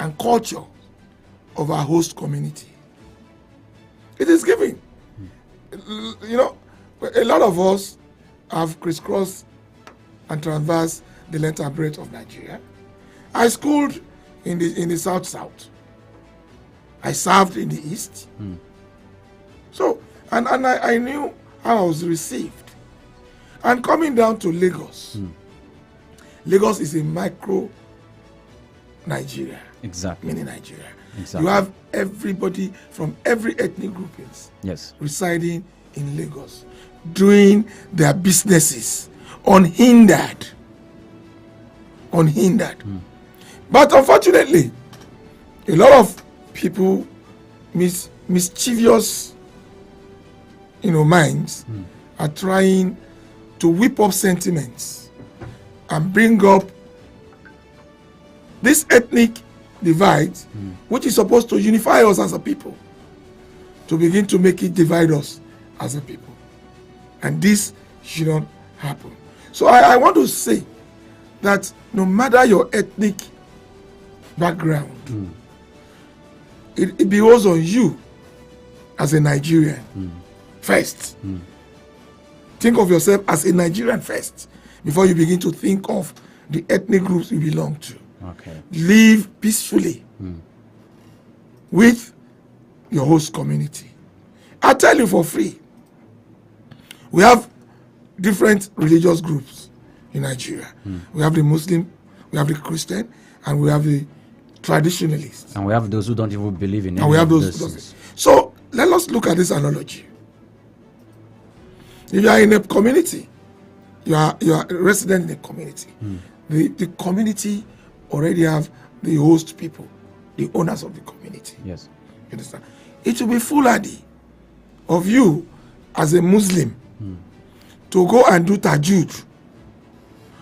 and culture of our host community. It is given. You know, a lot of us have crisscrossed and traversed the length and breadth of Nigeria. I schooled in the South. I served in the East. So, and I knew how I was received. And coming down to Lagos, Lagos is a micro Nigeria. Exactly. Mini Nigeria. Exactly. You have everybody from every ethnic groupings residing in Lagos, doing their businesses unhindered. But unfortunately, a lot of people, mischievous, minds, are trying to whip up sentiments and bring up this ethnic divide, which is supposed to unify us as a people, to begin to make it divide us as a people. And this should not happen. So I want to say that no matter your ethnic background, it behoves on you as a Nigerian first. Think of yourself as a Nigerian first before you begin to think of the ethnic groups you belong to. Okay. Live peacefully with your host community. I tell you for free, we have different religious groups in Nigeria. We have the Muslim, we have the Christian, and we have the traditionalists. And we have those who don't even believe in it. And we have those. So let us look at this analogy. If you are in a community, you are a resident in a community. The community already have the host people, the owners of the community. Yes. You understand? It will be foolhardy of you as a Muslim to go and do tajud,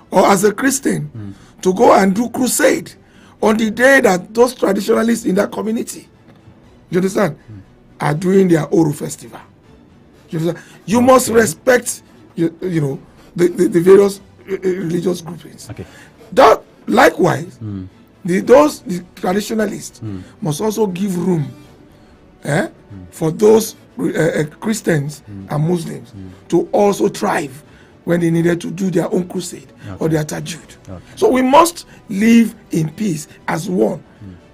or as a Christian to go and do crusade on the day that those traditionalists in that community, you understand, are doing their Oro festival. You understand? You must respect, the various religious groupings. Okay. That likewise, the traditionalists must also give room for those Christians and Muslims to also thrive when they needed to do their own crusade or their tajud. So we must live in peace as one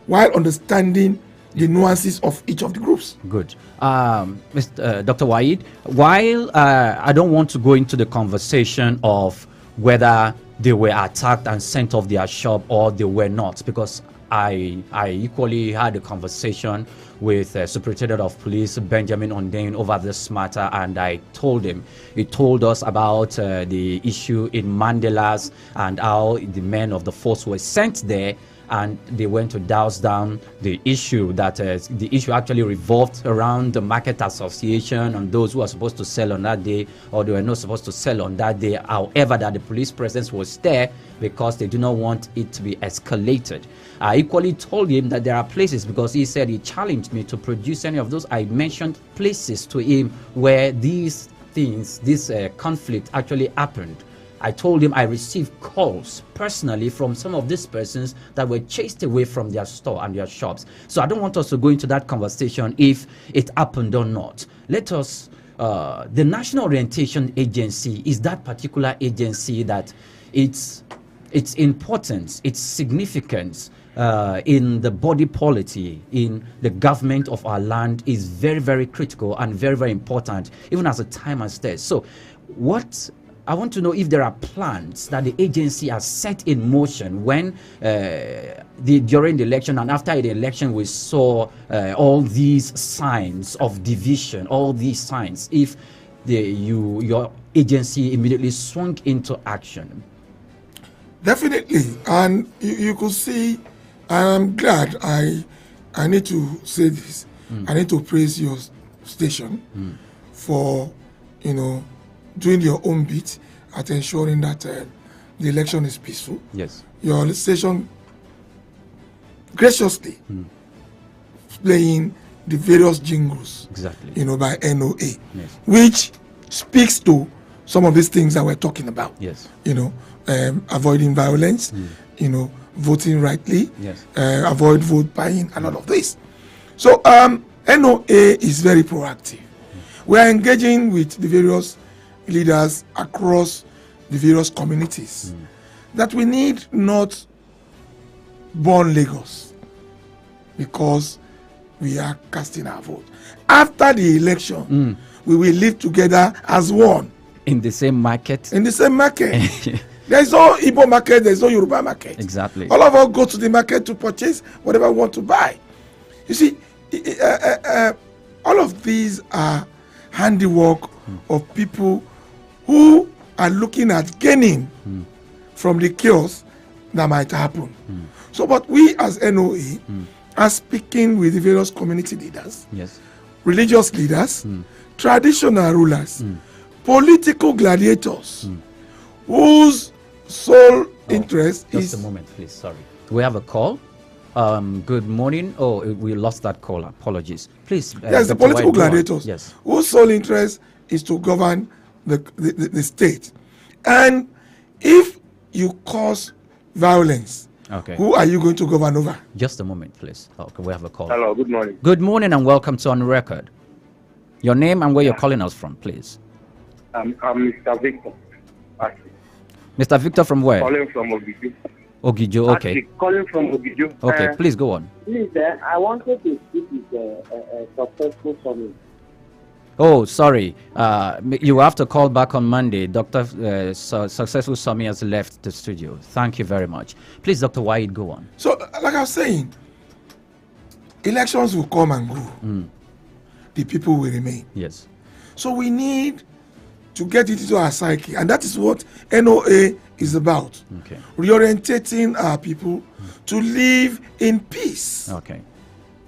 while understanding the nuances of each of the groups. Good. Dr. Waheed, while I don't want to go into the conversation of whether they were attacked and sent off their shop or they were not, because I equally had a conversation with Superintendent of Police Benjamin Hundeyin over this matter, and I told him, he told us about the issue in Mandelas and how the men of the force were sent there and they went to douse down the issue, that the issue actually revolved around the market association and those who are supposed to sell on that day, or they were not supposed to sell on that day. However, that the police presence was there because they do not want it to be escalated. I equally told him that there are places, because he said he challenged me to produce any of those. I mentioned places to him where these things, this conflict actually happened. I told him I received calls personally from some of these persons that were chased away from their store and their shops. So I don't want us to go into that conversation if it happened or not. Let us, the National Orientation Agency is that particular agency that its importance, its significance in the body polity, in the government of our land is very, very critical and very, very important, even as the time has stayed. So what I want to know, if there are plans that the agency has set in motion when during the election and after the election we saw all these signs of division, all these signs, if your agency immediately swung into action. Definitely, and you could see, I'm glad, I need to say this, I need to praise your station for, doing your own bit at ensuring that the election is peaceful. Yes. Your station graciously playing the various jingles, exactly, by NOA, yes, which speaks to some of these things that we're talking about. Yes. Avoiding violence, voting rightly, Yes. avoid vote buying, and all of this. So NOA is very proactive. We are engaging with the various leaders across the various communities that we need not burn Lagos because we are casting our vote. After the election, we will live together as one In the same market. in the same market. There is no Igbo market, there is no Yoruba market. Exactly. All of us go to the market to purchase whatever we want to buy. You see, all of these are handiwork of people who are looking at gaining from the chaos that might happen. So, but we as NOA are speaking with the various community leaders, Yes. religious leaders, traditional rulers, political gladiators, whose sole interest Just is a moment, please. Sorry. We have a call. Good morning. Oh, we lost that call. Apologies. Please. yes, the Dr. political White, go on. gladiators, Yes. whose sole interest is to govern the state. And if you cause violence, Okay. who are you going to govern over? Just a moment, please. Okay, we have a call. Hello, good morning. Good morning and welcome to On Record. Your name and where you're calling us from, please. I'm Mr. Victor. Actually, Mr. Victor from where? calling from Ogijo. Ogijo. Okay. Actually, calling from Ogijo. Okay. Please go on. Please, I wanted to speak with a successful summit. Oh, sorry. You have to call back on Monday. Dr. Successful Sami has left the studio. Thank you very much. Please, Dr. Wahid, go on. So, like I was saying, elections will come and go. The people will remain. Yes. So we need to get it into our psyche, and that is what NOA is about. Okay. Reorientating our people to live in peace. Okay.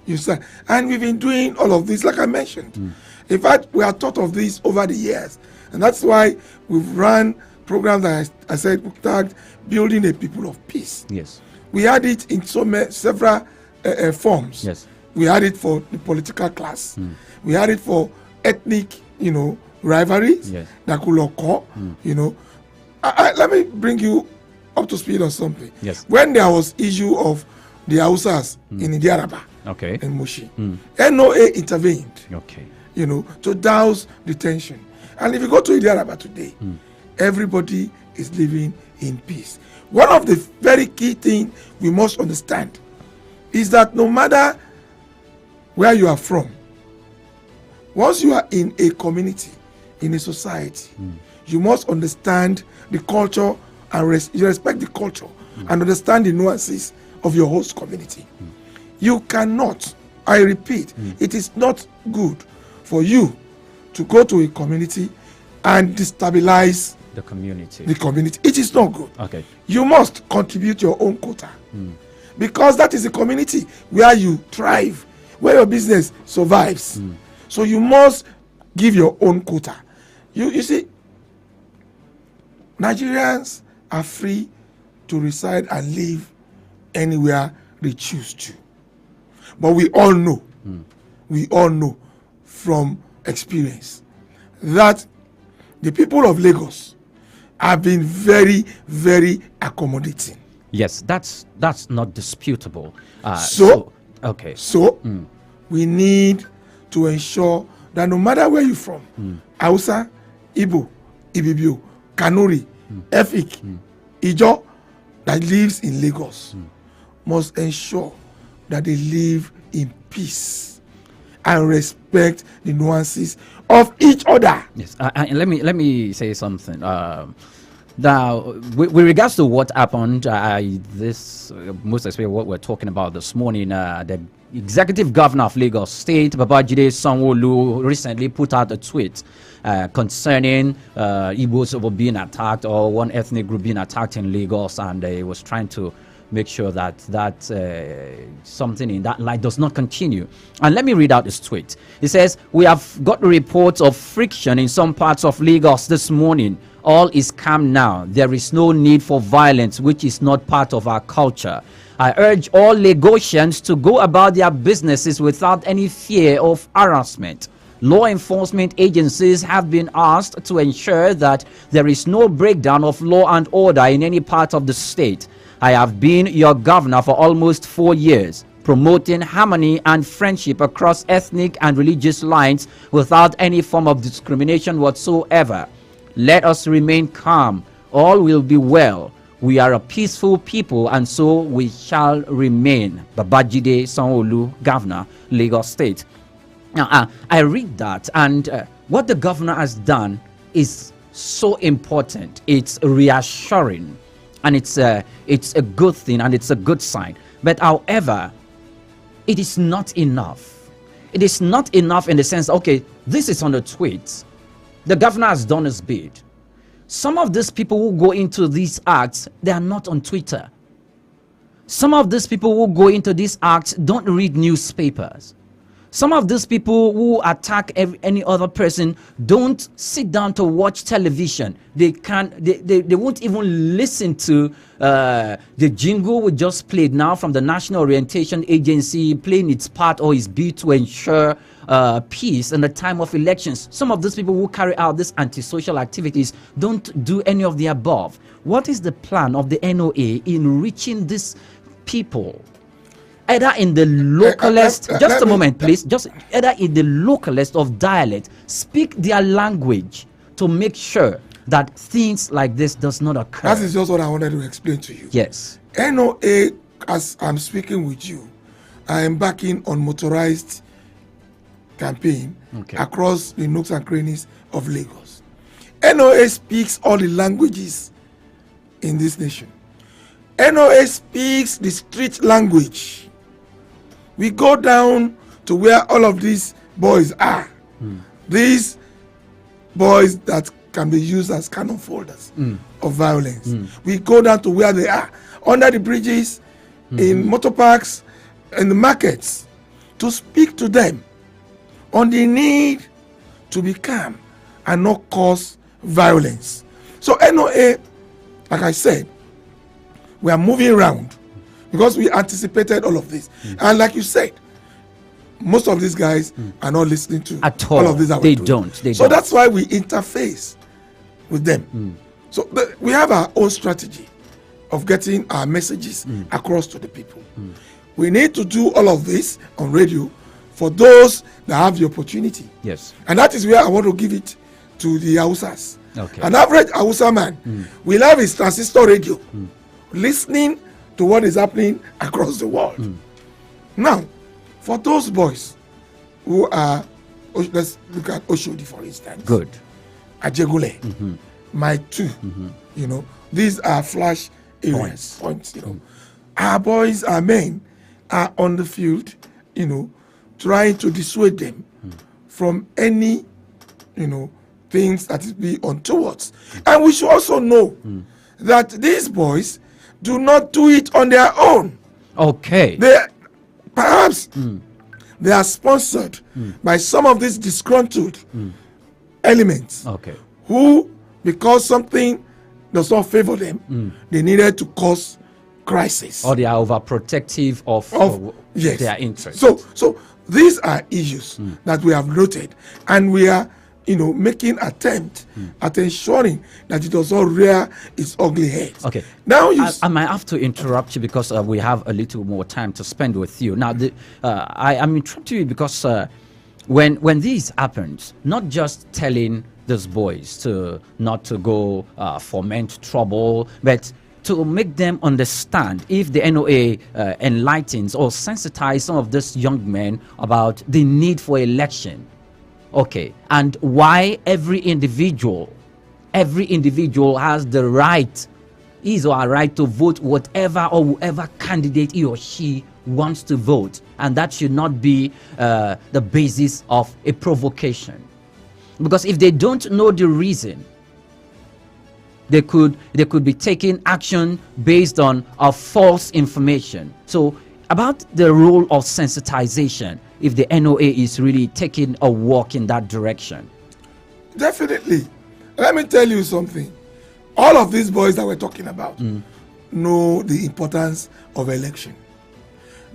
You see, and we've been doing all of this, like I mentioned. In fact, we are taught of this over the years, and that's why we've run programs that I said we tagged building a people of peace. Yes. We had it in several forms. Yes. We had it for the political class. We had it for ethnic, rivalries Yes. that could occur. Let me bring you up to speed on something. Yes. When there was issue of the Hausas in Indiaraba Okay. and Mushi, NOA intervened, Okay. to douse the tension. And if you go to Indiaraba today, everybody is living in peace. One of the very key things we must understand is that no matter where you are from, once you are in a community, in a society, you must understand the culture and you respect the culture and understand the nuances of your host community. You cannot, I repeat, it is not good for you to go to a community and destabilize The community. the community. It is not good. Okay. You must contribute your own quota because that is a community where you thrive, where your business survives. So you must give your own quota. You see, Nigerians are free to reside and live anywhere they choose to. But we all know from experience that the people of Lagos have been very, very accommodating. Yes, that's not disputable. Okay. So we need to ensure that no matter where you're from, Hausa, Igbo, Ibibio, Kanuri, Efik, Ijo, that lives in Lagos must ensure that they live in peace and respect the nuances of each other. Yes, and let me say something. Now, with regards to what happened, this most especially what we're talking about this morning, the executive governor of Lagos State, Babajide Sanwo-Olu, recently put out a tweet concerning Igbos being attacked or one ethnic group being attacked in Lagos, and he was trying to make sure that something in that light does not continue. And let me read out this tweet. It says, "We have got reports of friction in some parts of Lagos this morning. All is calm now. There is no need for violence, which is not part of our culture. I urge all Lagosians to go about their businesses without any fear of harassment. Law enforcement agencies have been asked to ensure that there is no breakdown of law and order in any part of the state. I have been your governor for almost 4 years, promoting harmony and friendship across ethnic and religious lines without any form of discrimination whatsoever. Let us remain calm. All will be well. We are a peaceful people, and so we shall remain. Babajide Sanwo-Olu, Governor, Lagos State. Now, I read that, and what the governor has done is so important. It's reassuring, and it's a good thing, and it's a good sign. But however, it is not enough. It is not enough in the sense, okay, this is on the tweet. The governor has done his bid. Some of these people who go into these acts, they are not on Twitter. Some of these people who go into these acts don't read newspapers. Some of these people who attack any other person don't sit down to watch television. They won't even listen to the jingle we just played now from the National Orientation Agency playing its part or its bid to ensure peace in the time of elections. Some of these people who carry out these antisocial activities don't do any of the above. What is the plan of the NOA in reaching these people? Either in the localest, just a moment please, just either in the localest of dialect, speak their language to make sure that things like this does not occur. That is just what I wanted to explain to you. Yes. NOA, as I'm speaking with you, I am backing on motorized campaign across the nooks and crannies of Lagos. NOA speaks all the languages in this nation. NOA speaks the street language. We go down to where all of these boys are. These boys that can be used as cannon folders of violence. We go down to where they are, under the bridges, in motor parks, in the markets, to speak to them on the need to be calm and not cause violence. So NOA, like I said, we are moving around because we anticipated all of this. And like you said, most of these guys are not listening to at all of this. They don't. So that's why we interface with them. So we have our own strategy of getting our messages across to the people. We need to do all of this on radio for those that have the opportunity. Yes. And that is where I want to give it to the Hausas. Okay. An average Hausa man will have his transistor radio listening to what is happening across the world. Now, for those boys who are, let's look at Oshodi for instance. Good. Ajegule, my two, these are flash areas, points, Our boys, our men are on the field, trying to dissuade them from any, things that is be untoward. And we should also know that these boys do not do it on their own. Okay. They are sponsored by some of these disgruntled elements who, because something does not favor them, they needed to cause crisis. Or they are overprotective of yes. their interests. So these are issues that we have noted, and we are making attempt at ensuring that it does not rear its ugly head. Okay. Now I might have to interrupt you because we have a little more time to spend with you. Now, I am interrupting you because when this happens, not just telling these boys to not to go foment trouble, but to make them understand, if the NOA enlightens or sensitizes some of these young men about the need for election. Okay, and why every individual has the right, his or her right, to vote whatever or whoever candidate he or she wants to vote, and that should not be the basis of a provocation. Because if they don't know the reason, they could be taking action based on false information. So about the role of sensitization, if the NOA is really taking a walk in that direction. Definitely. Let me tell you something. All of these boys that we're talking about know the importance of election.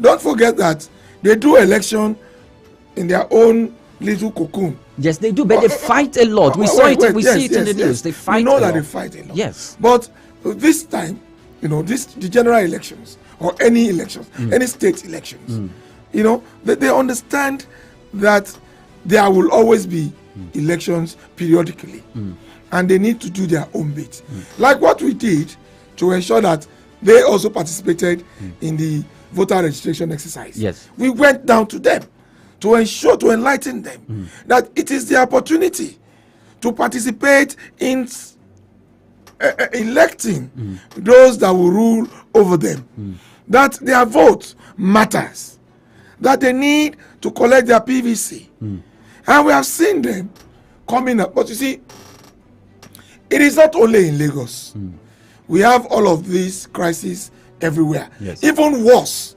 Don't forget that they do election in their own little cocoon. Yes, they do, but they fight a lot. We saw it. We see it in the news. They fight. We know that they fight a lot. Yes. But this time, the general elections or any elections, any state elections, they understand that there will always be elections periodically, and they need to do their own bit, like what we did to ensure that they also participated in the voter registration exercise. Yes. We went down to them to enlighten them that it is the opportunity to participate in electing those that will rule over them, that their vote matters, that they need to collect their PVC. And we have seen them coming up. But you see, it is not only in Lagos. We have all of these crises everywhere. Yes. Even worse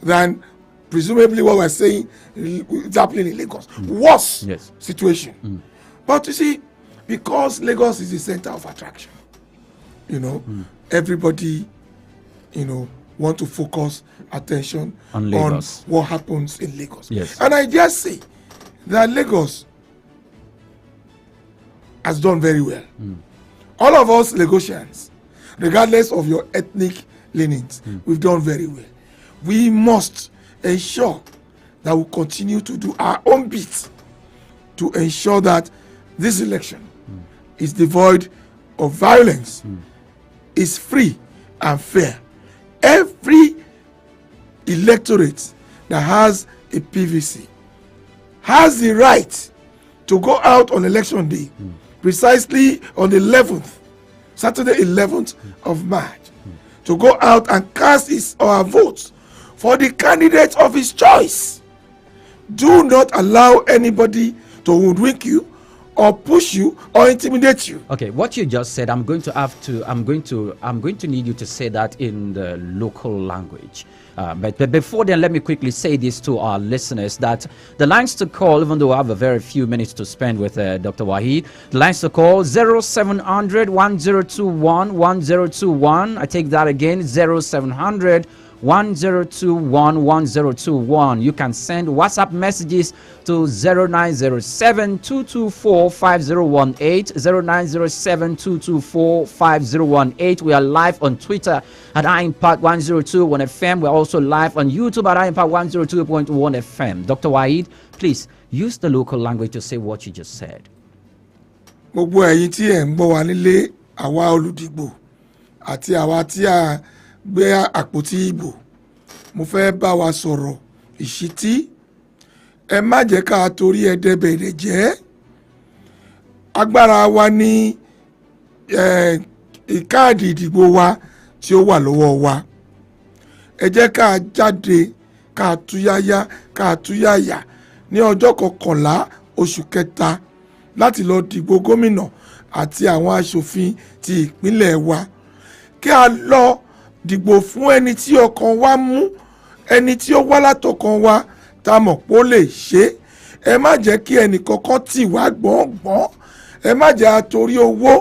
than presumably what we're saying is happening in Lagos. Worse situation. But you see, because Lagos is the center of attraction, everybody, want to focus attention on what happens in Lagos. Yes. And I just say that Lagos has done very well. All of us Lagosians, regardless of your ethnic leanings, we've done very well. We must ensure that we continue to do our own bit to ensure that this election is devoid of violence, is free and fair. Every electorate that has a PVC has the right to go out on election day, precisely on the 11th, Saturday 11th of March, to go out and cast his or her votes for the candidate of his choice. Do not allow anybody to hoodwink you or push you or intimidate you. Okay, what you just said, I'm going to need you to say that in the local language. But before then, let me quickly say this to our listeners, that the lines to call, even though I have a very few minutes to spend with Dr. Waheed, the lines to call 0700 1021 1021. I take that again, 0700 1021 1021. You can send WhatsApp messages to 0907 224 5018, 0907 224 5018. We are live on Twitter at iImpact 1021 FM. We're also live on YouTube at iImpact 102.1 FM. Dr. Waheed, please use the local language to say what you just said. Gbogbo ẹ̀yin tí ẹ̀ ń gbọ́ wa nílé, àwa olùdìgbò àti àwa tí a gbé àpótí ìbò, mo fẹ́ bá wa sọ̀rọ̀ ìṣítí. Ẹ má jẹ́ ká torí ẹ̀dẹ̀bẹ̀rẹ̀ jẹ́. Agbára wa ní káàdì ìdìbò wa tí ó wà lọ́wọ́ wa. Ẹ jẹ́ ká jáde, ká túyáyá, ká túyáyà ní ọjọ́ 11 oṣù kẹta láti lọ dìbò gómìnà àti àwọn aṣòfin ti ìpínlẹ̀ wa. Kí a lọ dìbò fún ẹni tí ọkàn wa mú, ẹni tí ó wá látọkàn wa tá mọ̀ pé ó lè ṣe. Ẹ má jẹ́ kí ẹnì kankan tì wá gbọ̀ngbọ̀n. Ẹ má jẹ́ àtorí owó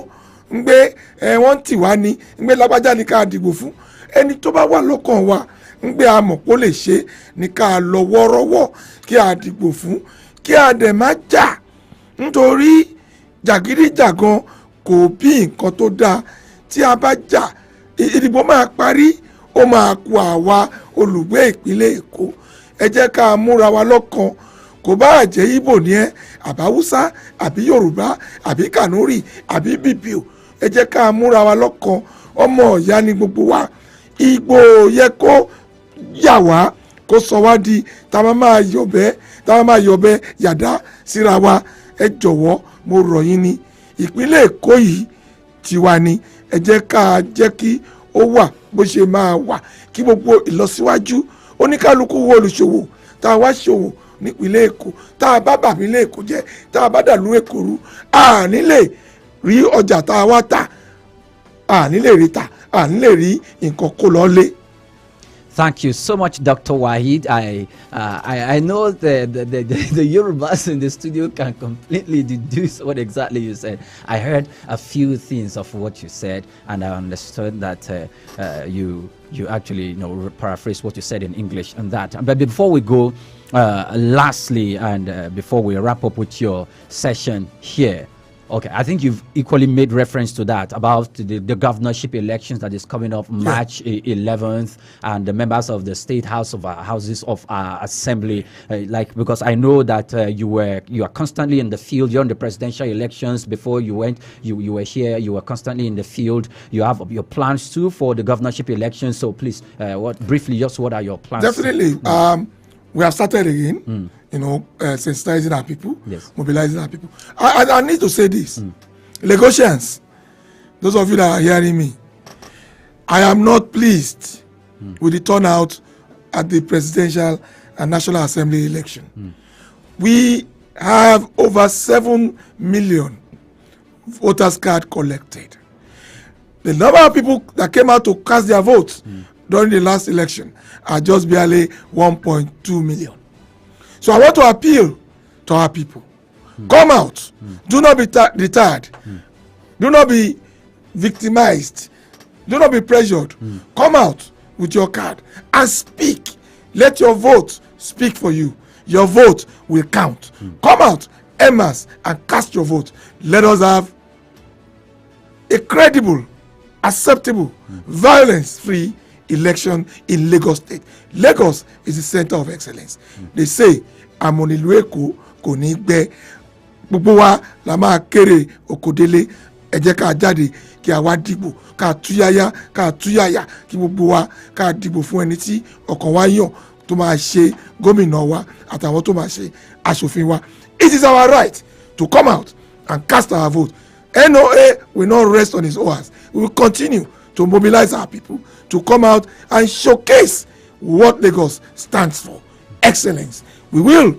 ń gbé wọ́n tì wá ní ń gbé lágbájá ní ká dìbò fún. Ẹni tó bá wà lọ́kàn wa ń gbé a mọ̀ pé ó lè ṣe ní ká lọ wọ́rọ́wọ́ kí a dìbò fún, kí a dẹ̀ má jà, nítorí jàgídíjàgan kò bí nǹkan tó dáa. Tí a bá jà, ìdìbò máa parí, ó máa kù àwa olùgbé ìpínlẹ̀ Èkó. Ẹ jẹ́ ká múra wa lọ́kàn, kò bá jẹ́ Ìgbò ní ẹ́, àbáwúsá, àbí Yorùbá, àbí Kànúrì, àbí Bìbìò. Ẹ jẹ́ ká múra wa lọ́kàn, ọmọ ìyá ni gbogbo wa. Ìgbò yẹ kó yà wá, kó sọ wá di tá máa yọ̀bẹ yàdá síra wa. Ẹ jọ̀wọ́, mo rọ̀ yín ní ìpínlẹ̀ Èkó yìí tiwa ni. Ẹ jẹ́ ká jẹ́ kí ó wà bó ṣe máa wà, kí gbogbo ìlọsíwájú oníkálukú wo olùṣòwò tá a wá ṣòwò nípínlẹ̀ Èkó, tá a bá bàbílẹ̀ Èkó jẹ́, tá a bá dàlú Èkó rú, a ní lè rí ọjà tá a wá tà, a ní lè rí tà, a ní lè rí nǹkan kó lọ lé. Thank you so much, Dr. Waheed. I know the Yorubas in the studio can completely deduce what exactly you said. I heard a few things of what you said, and I understood that you actually paraphrase what you said in English and that. But before we go, lastly, and before we wrap up with your session here, Okay, I think you've equally made reference to that about the governorship elections that is coming up March 11th, and the members of the state houses of assembly. Because I know that you are constantly in the field. You're in the presidential elections. Before you went, you were here. You were constantly in the field. You have your plans too for the governorship elections. So please, what are your plans? Definitely, we have started again. Sensitizing our people, mobilizing our people. I need to say this. Lagosians, those of you that are hearing me, I am not pleased with the turnout at the presidential and national assembly election. We have over 7 million voters card collected. The number of people that came out to cast their votes during the last election are just barely 1.2 million. So I want to appeal to our people. Come out. Do not be deterred. Do not be victimized. Do not be pressured. Come out with your card and speak. Let your vote speak for you. Your vote will count. Come out, en masse, and cast your vote. Let us have a credible, acceptable, violence-free election in Lagos State. Lagos is the center of excellence. They say, Amonilueko kò ní gbẹ. Gbogbo wa la máa kéré Òkòdélé. Ẹ jẹ́ ká jáde kí a wá dìbò, ká túyáyá kí gbogbo wa ká dìbò fún ẹni tí ọkàn wa yàn tó máa ṣe gómìnà wa àtàwọn tó máa ṣe aṣòfin wa. It is our right to come out and cast our vote. NOA will not rest on his oars. We will continue to mobilize our people to come out and showcase what Lagos stands for. Excellence. We will,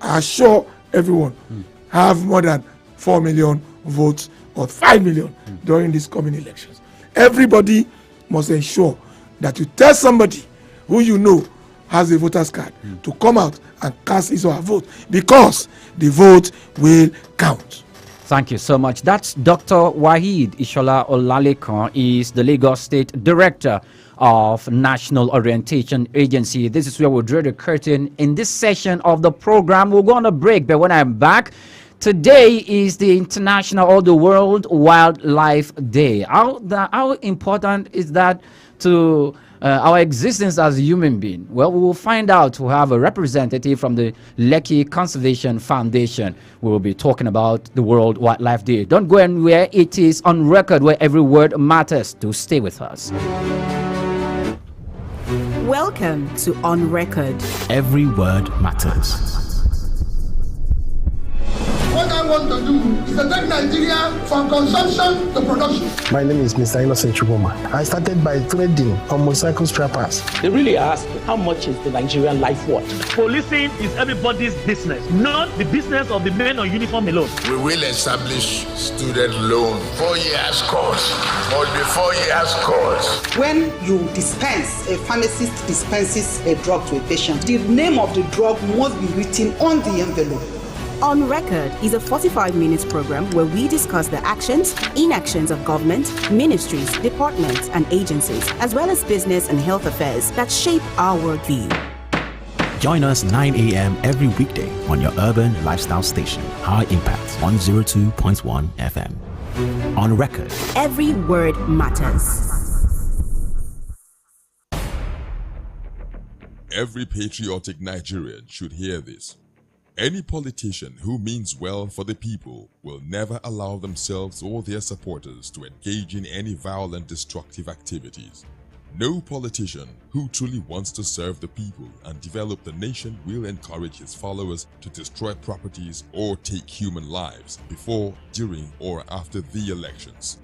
I assure everyone, have more than 4 million votes or 5 million during these coming elections. Everybody must ensure that you tell somebody who you know has a voter's card to come out and cast his or her vote, because the vote will count. Thank you so much. That's Dr. Waheed Ishola Olalekan. Is the Lagos State Director of National Orientation Agency. This is where we'll draw the curtain in this session of the program. We'll go on a break, but when I'm back, today is the International or the World Wildlife Day. How important is that to our existence as a human being? Well, we will find out. We'll have a representative from the Lekki Conservation Foundation. We will be talking about the World Wildlife Day. Don't go anywhere. It is on record, where every word matters. To stay with us. Welcome to On Record. Every word matters. What I want to do is to take Nigeria from consumption to production. My name is Mr. Innocent Chuboma. I started by trading on motorcycle scrappers. They really ask, how much is the Nigerian life worth? Policing is everybody's business, not the business of the men on uniform alone. We will establish student loan 4 years course. Must be 4 years course. When you dispense, a pharmacist dispenses a drug to a patient, the name of the drug must be written on the envelope. On Record is a 45-minute program where we discuss the actions, inactions of government, ministries, departments, and agencies, as well as business and health affairs that shape our worldview. Join us 9 a.m. every weekday on your urban lifestyle station, High Impact 102.1 FM. On Record. Every word matters. Every patriotic Nigerian should hear this. Any politician who means well for the people will never allow themselves or their supporters to engage in any violent, destructive activities. No politician who truly wants to serve the people and develop the nation will encourage his followers to destroy properties or take human lives before, during, or after the elections.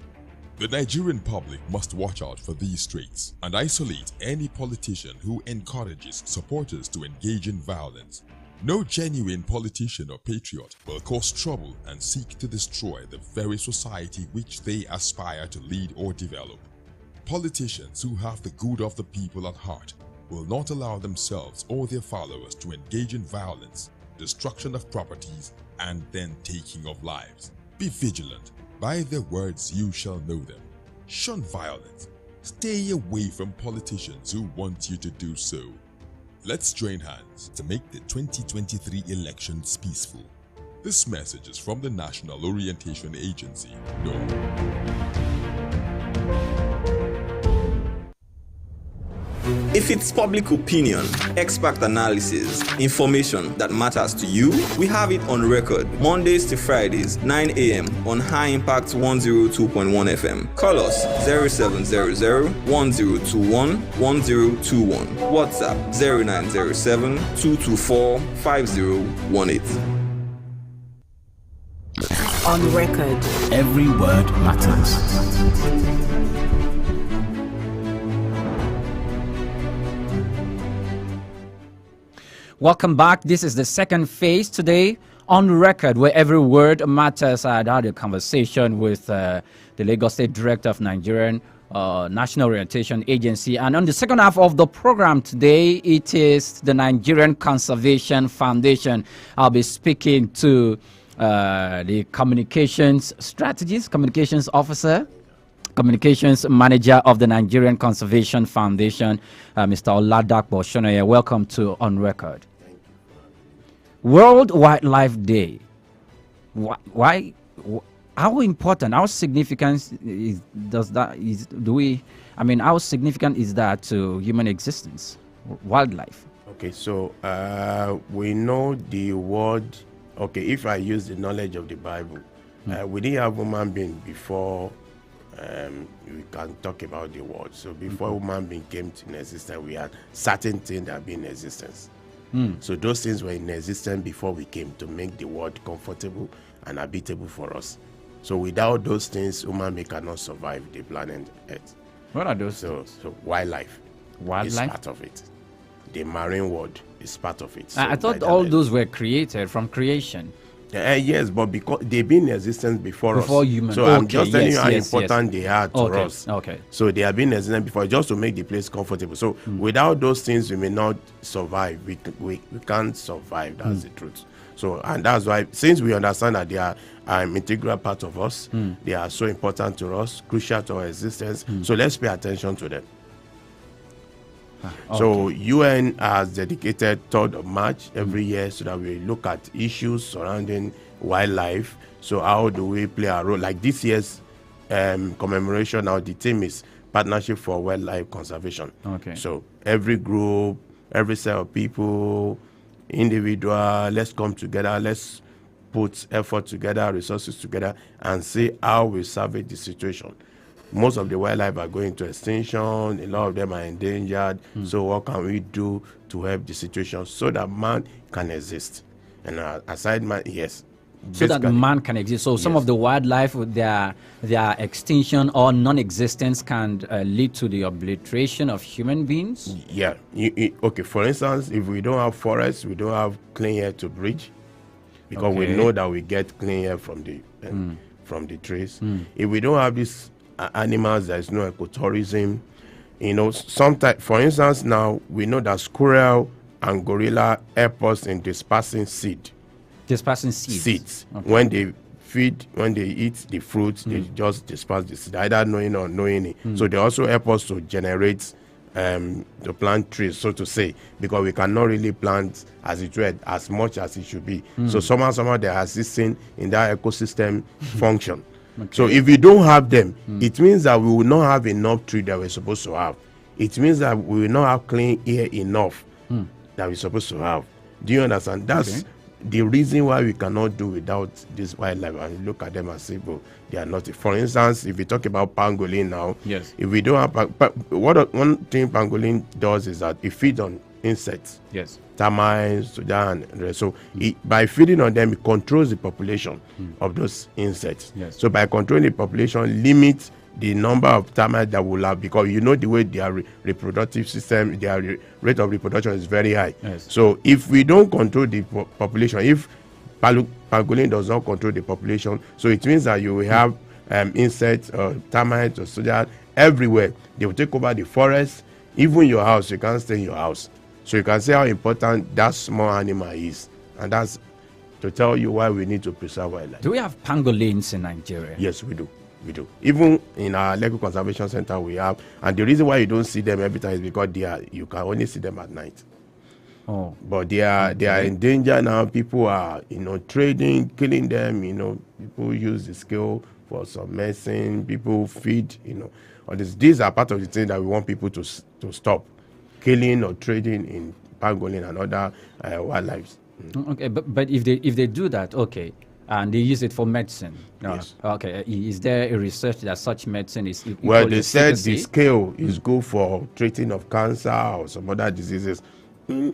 The Nigerian public must watch out for these traits and isolate any politician who encourages supporters to engage in violence. No genuine politician or patriot will cause trouble and seek to destroy the very society which they aspire to lead or develop. Politicians who have the good of the people at heart will not allow themselves or their followers to engage in violence, destruction of properties, and then taking of lives. Be vigilant. By their words you shall know them. Shun violence. Stay away from politicians who want you to do so. Let's join hands to make the 2023 elections peaceful. This message is from the National Orientation Agency, NOAA. If it's public opinion, expert analysis, information that matters to you, we have it on record. Mondays to Fridays, 9 a.m. on High Impact 102.1 FM. Call us 0700-1021-1021. WhatsApp 0907-224-5018. On record. Every word matters. Welcome back. This is the second phase today on record, where every word matters. I had a conversation with the Lagos State Director of Nigerian National Orientation Agency. And on the second half of the program today, it is the Nigerian Conservation Foundation. I'll be speaking to the communications officer, communications manager of the Nigerian Conservation Foundation, Mr. Oladapo Shonoye. Welcome to On Record. World Wildlife Day. Why? How important? How significant how significant is that to human existence, wildlife? Okay, so we know the word. Okay, if I use the knowledge of the Bible, we didn't have human being before. We can talk about the word. So before human being came to existence, we had certain things that have been in existence. So those things were in existence before we came to make the world comfortable and habitable for us. So without those things, human being cannot survive the planet Earth. What are those? So wildlife is part of it. The marine world is part of it. So I thought all those were created from creation. Yes, but because they've been in existence before us. Humans. So I'm just telling you how important they are to us. Okay. So they have been in existence before, just to make the place comfortable. So without those things, we may not survive. We can't survive. That's the truth. So, and that's why, since we understand that they are an integral part of us, they are so important to us, crucial to our existence. So let's pay attention to them. So UN has dedicated 3rd of March every year so that we look at issues surrounding wildlife. So how do we play a role? Like this year's commemoration, now the theme is Partnership for Wildlife Conservation. Okay. So every group, every set of people, individual, let's come together, let's put effort together, resources together, and see how we salvage the situation. Most of the wildlife are going to extinction. A lot of them are endangered. So what can we do to help the situation so that man can exist? And aside man, yes. So that man can exist. So some of the wildlife, their extinction or non-existence can lead to the obliteration of human beings? Yeah. Okay, for instance, if we don't have forests, we don't have clean air to breathe, because we know that we get clean air from the trees. If we don't have these animals, there is no ecotourism. Sometimes, for instance, now we know that squirrel and gorilla help us in dispersing seeds. Seeds. Okay. When they eat the fruits, they just disperse the seed, either knowing or unknowingly. So they also help us to generate, to plant trees, so to say, because we cannot really plant as it were as much as it should be. So somehow they are assisting in that ecosystem function. Okay. So if we don't have them, it means that we will not have enough tree that we're supposed to have. It means that we will not have clean air enough that we're supposed to have. Do you understand? That's the reason why we cannot do without this wildlife, and look at them and say, well, they are not. For instance, if we talk about pangolin now, if we don't have, one thing pangolin does is that it feeds on insects. Yes. Termites, so by feeding on them, it controls the population of those insects. Yes. So by controlling the population, limits the number of termites that will have, because the way their reproductive system, their rate of reproduction is very high. Yes. So if we don't control the population, if pangolin does not control the population, so it means that you will have insects, termites, or soldiers everywhere. They will take over the forest. Even your house, you can't stay in your house. So you can see how important that small animal is. And that's to tell you why we need to preserve wildlife. Do we have pangolins in Nigeria? Yes, we do. Even in our Lego Conservation Center, we have. And the reason why you don't see them every time is because you can only see them at night. Oh. But they are in danger now. People are, trading, killing them. People use the scale for some medicine. People feed. All this. These are part of the thing that we want people to stop, killing or trading in pangolin and other wildlife. Okay, but if they do that, okay, and they use it for medicine. Yes. Okay. Is there a research that such medicine is? Well, they said the scale is good for treating of cancer or some other diseases.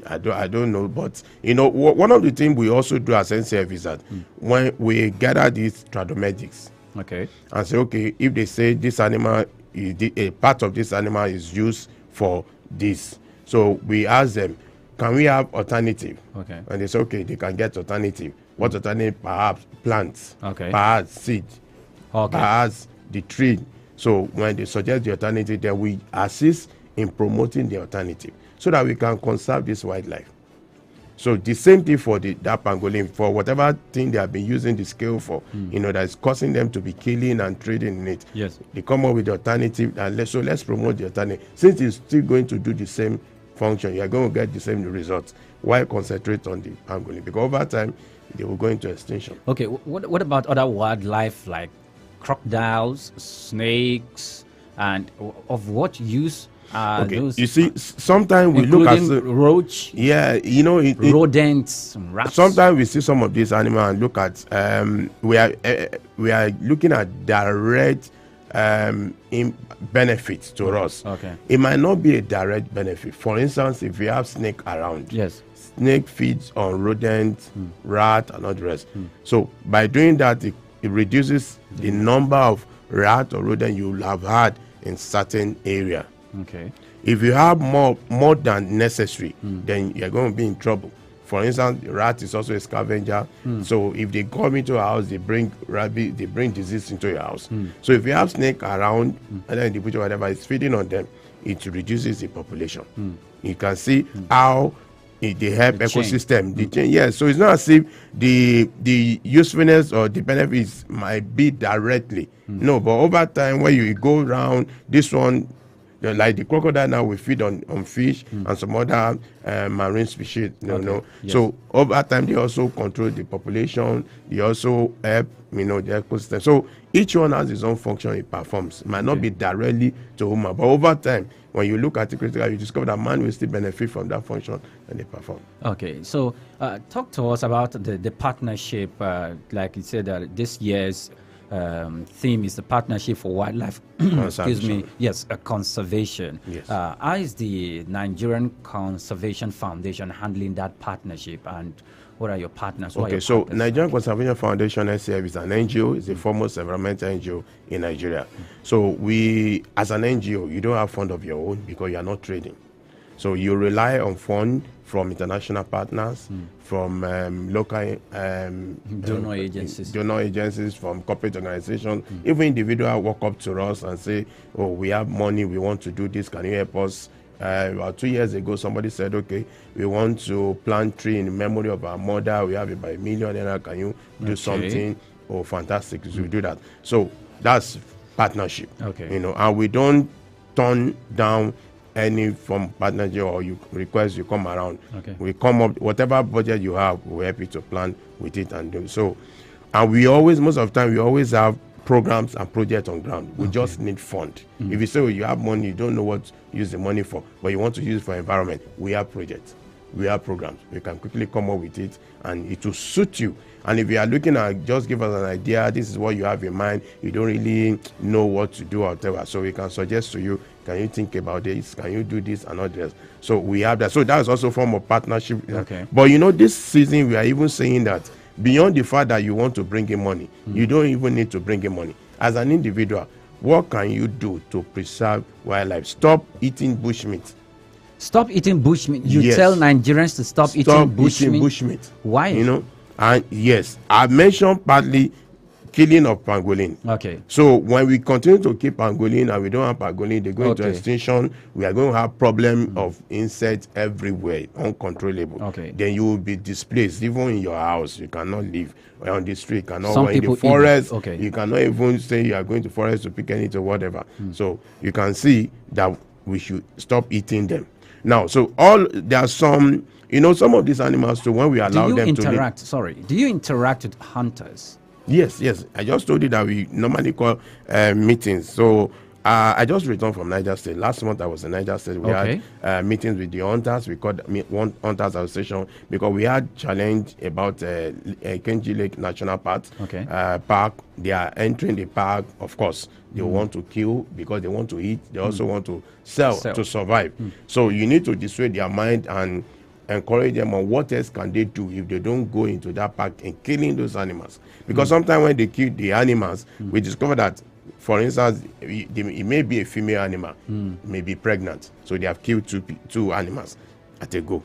I don't know, but one of the things we also do as NCF is that when we gather these tradomedics, okay, and say, okay, if they say this animal, a part of this animal is used for this, so we ask them, can we have alternative? Okay. And they say, okay, they can get alternative. What alternative? Perhaps plants. Okay. Perhaps seed. Okay. Perhaps the tree. So when they suggest the alternative, then we assist in promoting the alternative so that we can conserve this wildlife. So the same thing for that pangolin, for whatever thing they have been using the scale for, that is causing them to be killing and trading in it. Yes. They come up with the alternative, and let's promote the alternative. Since it's still going to do the same function, you are going to get the same results. Why concentrate on the pangolin? Because over time, they will go into extinction. Okay, what about other wildlife like crocodiles, snakes, and of what use are those? You see, sometimes we look at roach. Yeah, rodents, rats. Sometimes we see some of these animals and look at we are looking at direct benefits to us. Okay. It might not be a direct benefit. For instance, if you have snake around, yes, snake feeds on rodent, rat, and all the rest. So by doing that, it reduces the number of rat or rodent you will have had in certain area. Okay. If you have more than necessary, then you're going to be in trouble. For instance, the rat is also a scavenger. So if they come into a house, they bring rabbit, they bring disease into your house. So if you have snake around, and then the butcher whatever is feeding on them, it reduces the population. You can see how they help ecosystem. The change, yes. So it's not as if the usefulness or the benefits might be directly. No, but over time, when you go around, this one, like the crocodile now, we feed on fish and some other marine species. Yes. So over time, they also control the population. They also help, the ecosystem. So each one has its own function it performs. It might not be directly to human, but over time, when you look at it critically, you discover that man will still benefit from that function and they perform. Okay, so talk to us about the partnership. Like you said, this year's theme is the Partnership for Wildlife. Excuse me. Yes, conservation. Yes. How is the Nigerian Conservation Foundation handling that partnership, and what are your partners? Okay, so Nigerian Conservation Foundation (NCF) is an NGO. It's the foremost environmental NGO in Nigeria. So we, as an NGO, you don't have fund of your own because you are not trading. So you rely on fund from international partners, from local donor agencies, from corporate organizations. Even individuals walk up to us and say, "Oh, we have money. We want to do this. Can you help us?" About 2 years ago, somebody said, "Okay, we want to plant tree in memory of our mother. We have about $1 million. Can you do something?" Oh, fantastic! So we do that. So that's partnership. Okay. And we don't turn down any form partnership or you request you come around. Okay. We come up, whatever budget you have, we're happy to plan with it and do so. And we always, most of the time, we always have programs and projects on ground. We just need fund. If you say you have money, you don't know what to use the money for, but you want to use it for environment, we have projects. We have programs. We can quickly come up with it and it will suit you. And if you are looking at, just give us an idea, this is what you have in mind, you don't really know what to do or whatever. So we can suggest to you, can you think about this? Can you do this and others? So we have that. So that's also a form of partnership. Okay. But this season we are even saying that beyond the fact that you want to bring in money, you don't even need to bring in money. As an individual, what can you do to preserve wildlife? Stop eating bushmeat. Stop eating bushmeat. You Yes. tell Nigerians to stop eating bushmeat. Why? And yes, I mentioned partly killing of pangolin. Okay. So when we continue to keep pangolin and we don't have pangolin, they go into extinction. We are going to have problem of insects everywhere, uncontrollable. Okay. Then you will be displaced even in your house. You cannot live on the street. You cannot Some go in the people forest. Okay. You cannot even say you are going to forest to pick anything or whatever. So you can see that we should stop eating them. Now, so there are some some of these animals too, when we allow them to live. Do you interact with hunters? Yes. I just told you that we normally call meetings. So I just returned from Niger State. Last month I was in Niger State. We had meetings with the hunters. We called one Hunters Association because we had challenge about Kenji Lake National Park. Park. They are entering the park. Of course, they want to kill because they want to eat. They also want to sell to survive. So you need to dissuade their mind and encourage them on what else can they do if they don't go into that park and killing those animals. Because sometimes when they kill the animals, we discover that, for instance, it may be a female animal, may be pregnant, so they have killed two animals at a go.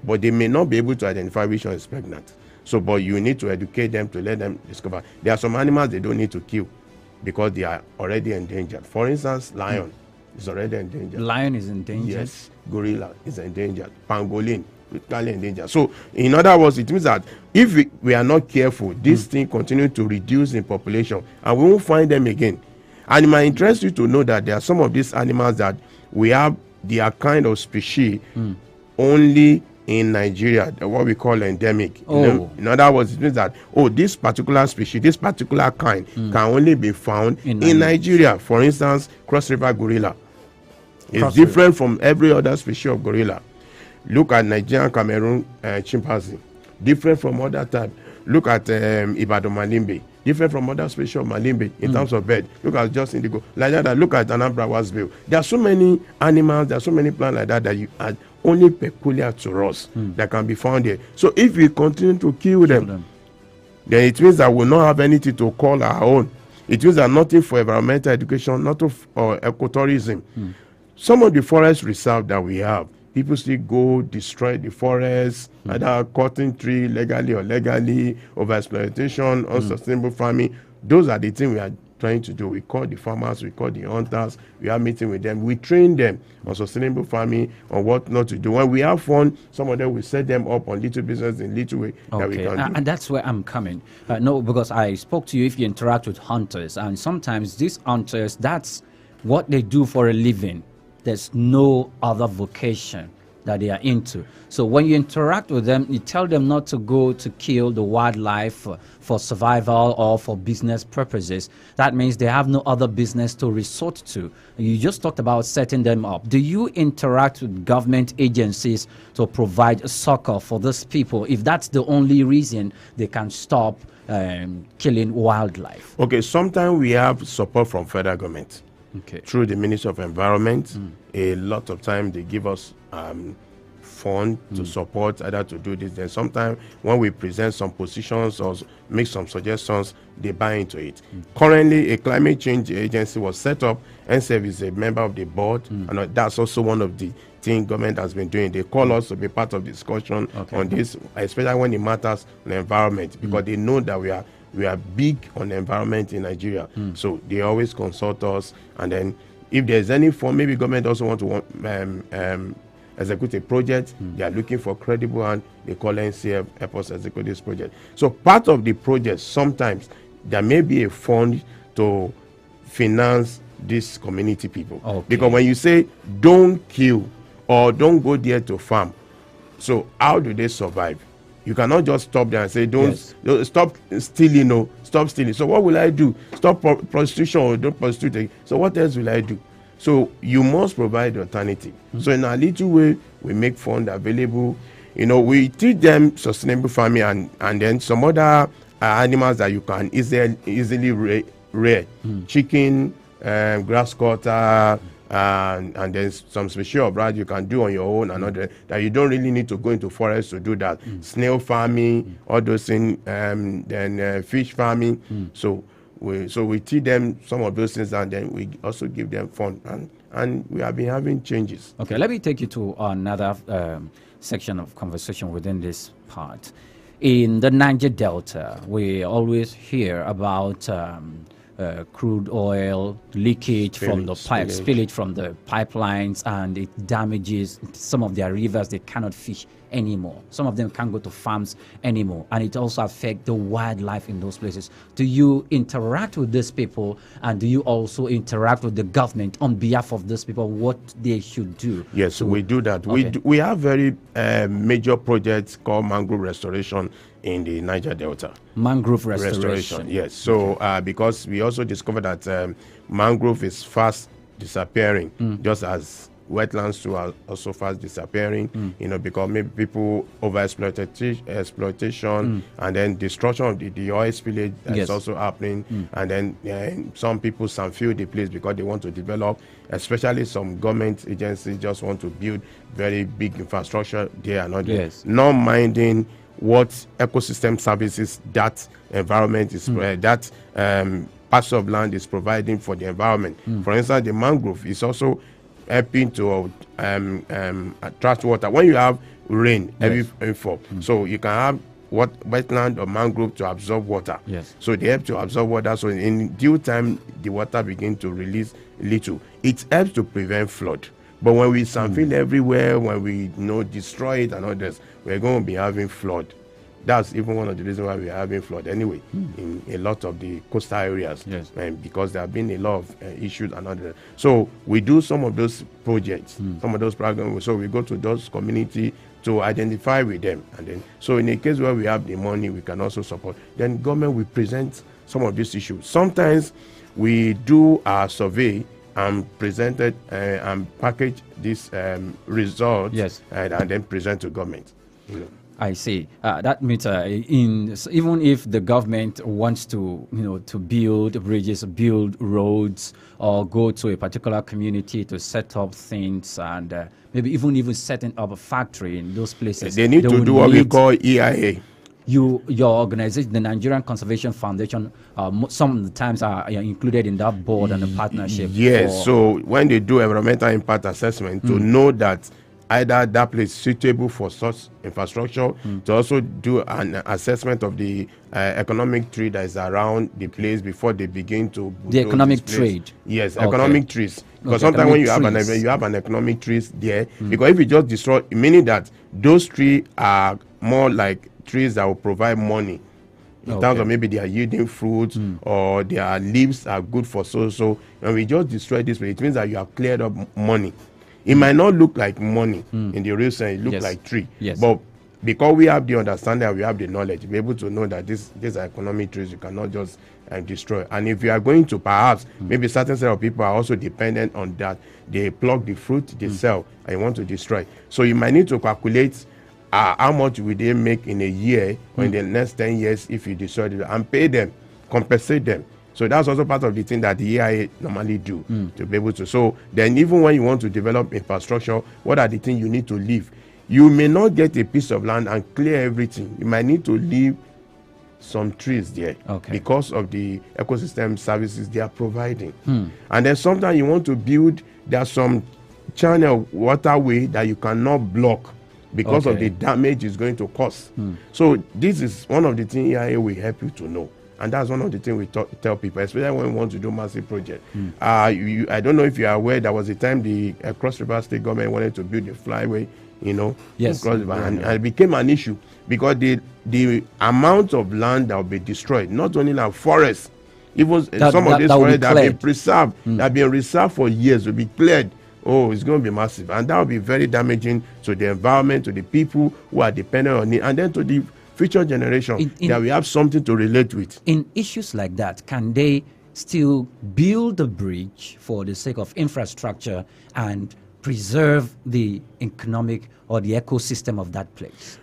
But they may not be able to identify which one is pregnant. So, but you need to educate them to let them discover. There are some animals they don't need to kill because they are already endangered. For instance, lion is already endangered. Lion is endangered? Yes. Gorilla is endangered. Pangolin, critically endangered. So, in other words, it means that if we are not careful, this thing continues to reduce in population and we won't find them again. And it might interest you to know that there are some of these animals that we have their kind of species only in Nigeria, what we call endemic. In other words, it means that, this particular species, this particular kind can only be found in Nigeria. For instance, Cross River gorilla is different from every other species of gorilla. Look at Nigerian Cameroon chimpanzee, different from other type. Look at Ibadan Malimbe, different from other species of Malimbe in terms of bird. Look at just indigo, like that. Look at Anambra Wasbill. There are so many animals, there are so many plants like that you are only peculiar to us that can be found here. So if we continue to kill them, then it means that we'll not have anything to call our own. It means that nothing for environmental education, nothing for ecotourism. Some of the forest reserve that we have, people still go destroy the forest, either cutting tree legally or illegally, overexploitation, unsustainable farming. Those are the things we are trying to do. We call the farmers, we call the hunters, we are meeting with them, we train them on sustainable farming, on what not to do. When we have fun, some of them will set them up on little business in little way that we can do. And that's where I'm coming. No, because I spoke to you, if you interact with hunters, and sometimes these hunters, that's what they do for a living. There's no other vocation that they are into. So when you interact with them, you tell them not to go to kill the wildlife for survival or for business purposes. That means they have no other business to resort to. You just talked about setting them up. Do you interact with government agencies to provide succor for these people if that's the only reason they can stop killing wildlife? Okay, sometimes we have support from federal government. Through the Ministry of Environment. A lot of time they give us fund to support either to do this. Then sometimes when we present some positions or make some suggestions, they buy into it. Currently, a climate change agency was set up. NCF is a member of the board, and that's also one of the things government has been doing. They call us to be part of the discussion on this, especially when it matters on the environment, because they know that we are big on the environment in Nigeria. So they always consult us, and then if there's any form, maybe government also want to execute a project, they are looking for credible, and they call NCF, help us execute this project. So part of the project, sometimes there may be a fund to finance these community people. Because when you say don't kill or don't go there to farm, so how do they survive? You cannot just stop there and say, don't stop stealing, stop stealing. So what will I do? Stop prostitution or don't prostitute. So what else will I do? So you must provide alternative. So in a little way, we make fund available. We teach them sustainable farming and then some other animals that you can easily rear. Chicken, grass cutter, and then some species of rat you can do on your own, and other that you don't really need to go into forest to do that. Snail farming, all those things, then fish farming. So we teach them some of those things, and then we also give them fun, and we have been having changes. Okay, let me take you to another section of conversation within this part. In the Niger Delta, we always hear about crude oil leakage from the spillage from the pipelines, and it damages some of their rivers. They cannot fish anymore. Some of them can't go to farms anymore, and it also affects the wildlife in those places. Do you interact with these people, and do you also interact with the government on behalf of these people, what they should do? Yes, we do that. Okay. We have very major projects called mangrove restoration in the Niger Delta. Mangrove restoration. Yes. So because we also discovered that mangrove is fast disappearing, just as wetlands too are also fast disappearing, because maybe people exploitation and then destruction of the oil spillage is also happening, and then some people fill the place because they want to develop, especially some government agencies just want to build very big infrastructure there and not there, not minding what ecosystem services that environment is that parcel of land is providing for the environment. For instance, the mangrove is also helping to attract water. When you have rain, heavy rainfall, so you can have wetland or mangrove to absorb water. So they help to absorb water. So in due time, the water begin to release little. It helps to prevent flood. But when we fill everywhere, when we destroy it and others, we're going to be having flood. That's even one of the reasons why we're having flood anyway in a lot of the coastal areas, because there have been a lot of issues and others. So we do some of those projects, some of those programs. So we go to those communities to identify with them, and then so in a case where we have the money, we can also support. Then government will present some of these issues. Sometimes we do our survey and present it and package this results, and then present to government. I see. That means even if the government wants to, to build bridges, build roads, or go to a particular community to set up things, and maybe even setting up a factory in those places, they need to do what we call EIA. Your organization, the Nigerian Conservation Foundation, some of the times are included in that board and the partnership. Yes. So when they do environmental impact assessment, to know that either that place is suitable for such infrastructure, to also do an assessment of the economic tree that is around the place before they begin to the economic trade. Yes, economic trees. Because sometimes when you have an economic trees there, because if you just destroy, meaning that those trees are more like trees that will provide money in terms of maybe they are yielding fruits or their leaves are good for so. And we just destroy this place, it means that you have cleared up money. It might not look like money in the real sense, it looks like tree. But because we have the understanding and we have the knowledge, we're able to know that these are economic trees, you cannot just destroy. And if you are going to perhaps, maybe certain set of people are also dependent on that, they pluck the fruit, they sell, and you want to destroy. So you might need to calculate how much will they make in a year or in the next 10 years if you destroy it, and pay them, compensate them. So that's also part of the thing that the EIA normally do to be able to. So then even when you want to develop infrastructure, what are the things you need to leave? You may not get a piece of land and clear everything. You might need to leave some trees there because of the ecosystem services they are providing. And then sometimes you want to build, there's some channel waterway that you cannot block because of the damage it's going to cause. So this is one of the things EIA will help you to know. And that's one of the things we tell people, especially when we want to do massive projects. I don't know if you are aware, there was a time the Cross River State government wanted to build a flyway, Cross River, and it became an issue because the amount of land that will be destroyed, not only now forests, even some of these forests that have been preserved, that have been reserved for years, will be cleared. Oh, it's going to be massive, and that will be very damaging to the environment, to the people who are dependent on it, and then to the future generation that we have something to relate with. In issues like that, can they still build a bridge for the sake of infrastructure and preserve the economic or the ecosystem of that place?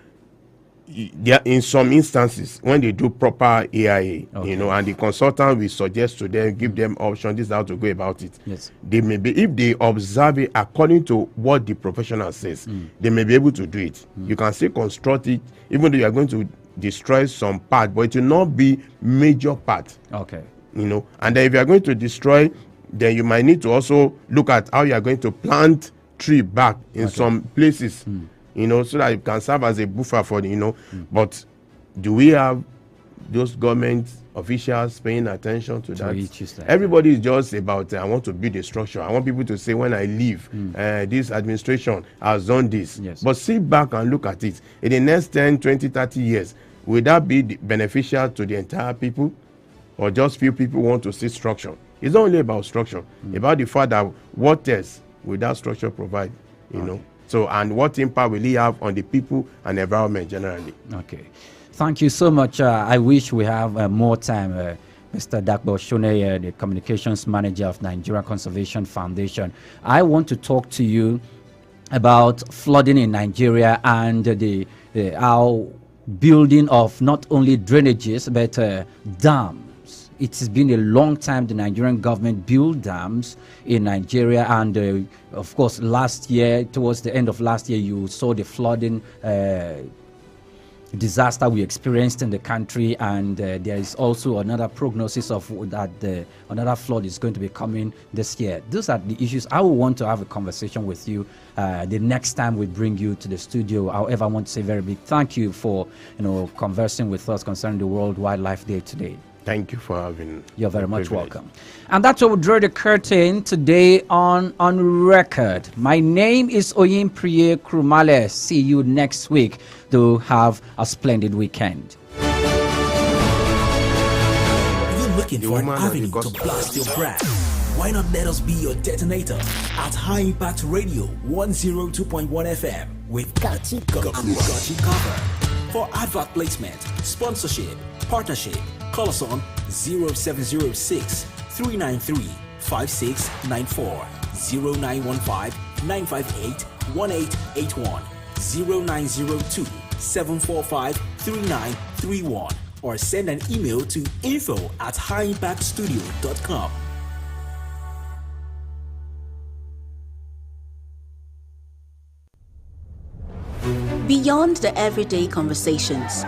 In some instances, when they do proper EIA, and the consultant will suggest to them, give them options, this is how to go about it. They may be, if they observe it according to what the professional says, they may be able to do it. You can still construct it, even though you are going to destroy some part, but it will not be major part. And then if you are going to destroy, then you might need to also look at how you are going to plant tree back in some places. So that it can serve as a buffer for but do we have those government officials paying attention to that. issues like Everybody is just about, I want to build a structure. I want people to say when I leave, this administration has done this. Yes. But sit back and look at it. In the next 10, 20, 30 years, will that be beneficial to the entire people? Or just few people want to see structure? It's not only about structure, about the fact that what else will that structure provide, you know? So, and what impact will it have on the people and the environment generally? Okay. Thank you so much. I wish we have more time. Mr. Dakbo Shone, the communications manager of Nigeria Conservation Foundation. I want to talk to you about flooding in Nigeria and our building of not only drainages but dams. It has been a long time the Nigerian government built dams in Nigeria, and of course last year, towards the end of last year, you saw the flooding disaster we experienced in the country, and there is also another prognosis of that another flood is going to be coming this year. Those are the issues I will want to have a conversation with you the next time we bring you to the studio. However, I want to say very big thank you for conversing with us concerning the World Wildlife Day today. Thank you for having. You're very much welcome. And that's what we draw the curtain today on Record. My name is Oyin Priye Krumale. See you next week to have a splendid weekend. You're looking for an avenue to blast your brand. Why not let us be your detonator at High Impact Radio 102.1 FM with Got You Covered. For advert placement, sponsorship, partnership, call us on 0706 393 5694, 0915 958 1881, 0902 745 3931, or send an email to info@highimpactstudio.com. Beyond the everyday conversations,